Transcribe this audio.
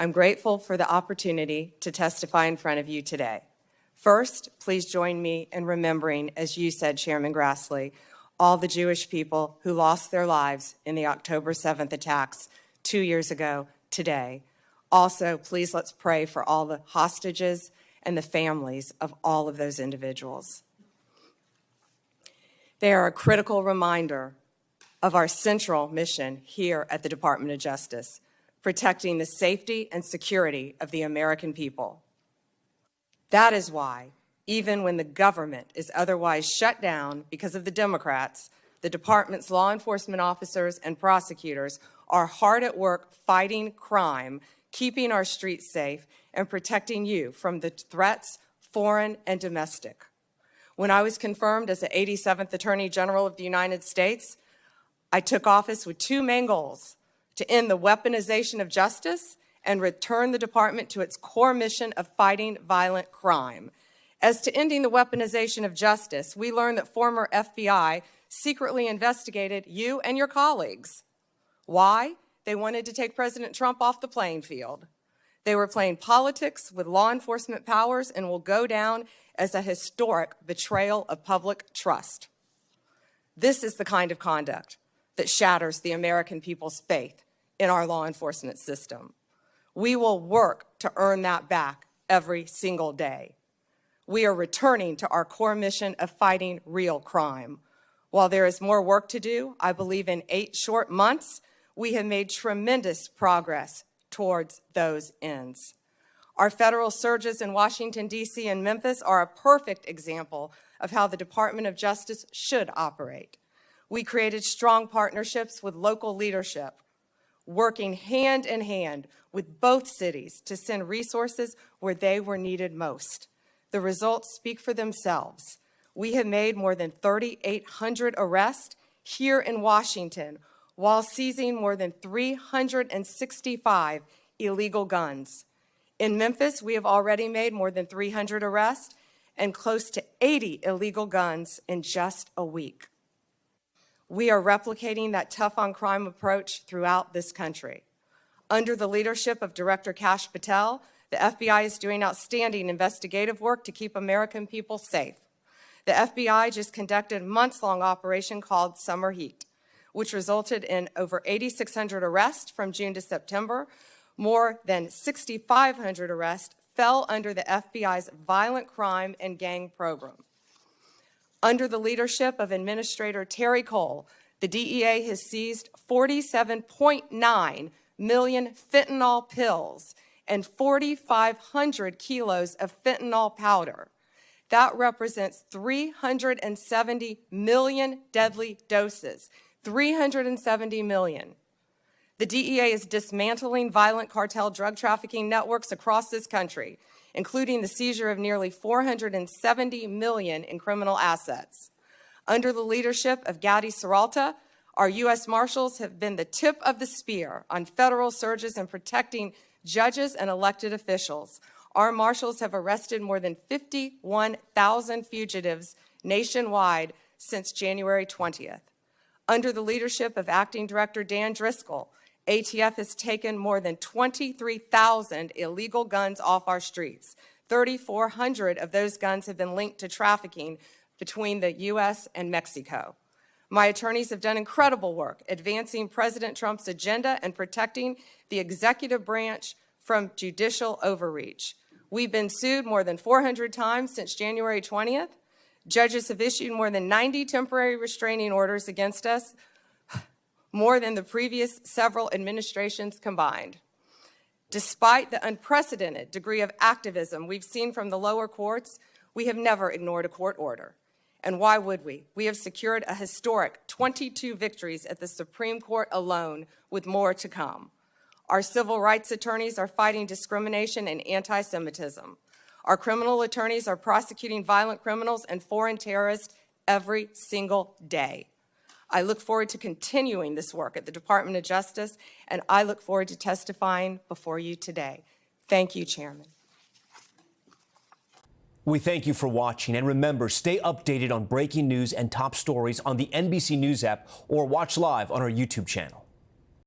I'm grateful for the opportunity to testify in front of you today. First, please join me in remembering, as you said, Chairman Grassley, all the Jewish people who lost their lives in the October 7th attacks 2 years ago today. Also, please let's pray for all the hostages and the families of all of those individuals. They are a critical reminder of our central mission here at the Department of Justice, protecting the safety and security of the American people. That is why, even when the government is otherwise shut down because of the Democrats, the department's law enforcement officers and prosecutors are hard at work fighting crime, keeping our streets safe, and protecting you from the threats, foreign and domestic. When I was confirmed as the 87th Attorney General of the United States, I took office with two main goals: to end the weaponization of justice and return the department to its core mission of fighting violent crime. As to ending the weaponization of justice, we learned that former FBI secretly investigated you and your colleagues. Why? They wanted to take President Trump off the playing field. They were playing politics with law enforcement powers and will go down as a historic betrayal of public trust. This is the kind of conduct that shatters the American people's faith in our law enforcement system. We will work to earn that back every single day. We are returning to our core mission of fighting real crime. While there is more work to do, I believe in 8 short months, we have made tremendous progress towards those ends. Our federal surges in Washington, D.C. and Memphis are a perfect example of how the Department of Justice should operate. We created strong partnerships with local leadership, working hand in hand with both cities to send resources where they were needed most. The results speak for themselves. We have made more than 3,800 arrests here in Washington while seizing more than 365 illegal guns. In Memphis, we have already made more than 300 arrests and close to 80 illegal guns in just a week. We are replicating that tough-on-crime approach throughout this country. Under the leadership of Director Kash Patel, the FBI is doing outstanding investigative work to keep American people safe. The FBI just conducted a months-long operation called Summer Heat, which resulted in over 8,600 arrests from June to September. More than 6,500 arrests fell under the FBI's violent crime and gang program. Under the leadership of Administrator Terry Cole, the DEA has seized 47.9 million fentanyl pills and 4,500 kilos of fentanyl powder. That represents 370 million deadly doses, 370 million. The DEA is dismantling violent cartel drug trafficking networks across this country, including the seizure of nearly 470 million in criminal assets. Under the leadership of Gadi Serralta, our U.S. Marshals have been the tip of the spear on federal surges in protecting judges and elected officials. Our Marshals have arrested more than 51,000 fugitives nationwide since January 20th. Under the leadership of Acting Director Dan Driscoll, ATF has taken more than 23,000 illegal guns off our streets. 3,400 of those guns have been linked to trafficking between the U.S. and Mexico. My attorneys have done incredible work advancing President Trump's agenda and protecting the executive branch from judicial overreach. We've been sued more than 400 times since January 20th. Judges have issued more than 90 temporary restraining orders against us, more than the previous several administrations combined. Despite the unprecedented degree of activism we've seen from the lower courts, we have never ignored a court order. And why would we? We have secured a historic 22 victories at the Supreme Court alone, with more to come. Our civil rights attorneys are fighting discrimination and anti-Semitism. Our criminal attorneys are prosecuting violent criminals and foreign terrorists every single day. I look forward to continuing this work at the Department of Justice, and I look forward to testifying before you today. Thank you, Chairman. We thank you for watching, and remember, stay updated on breaking news and top stories on the NBC News app or watch live on our YouTube channel.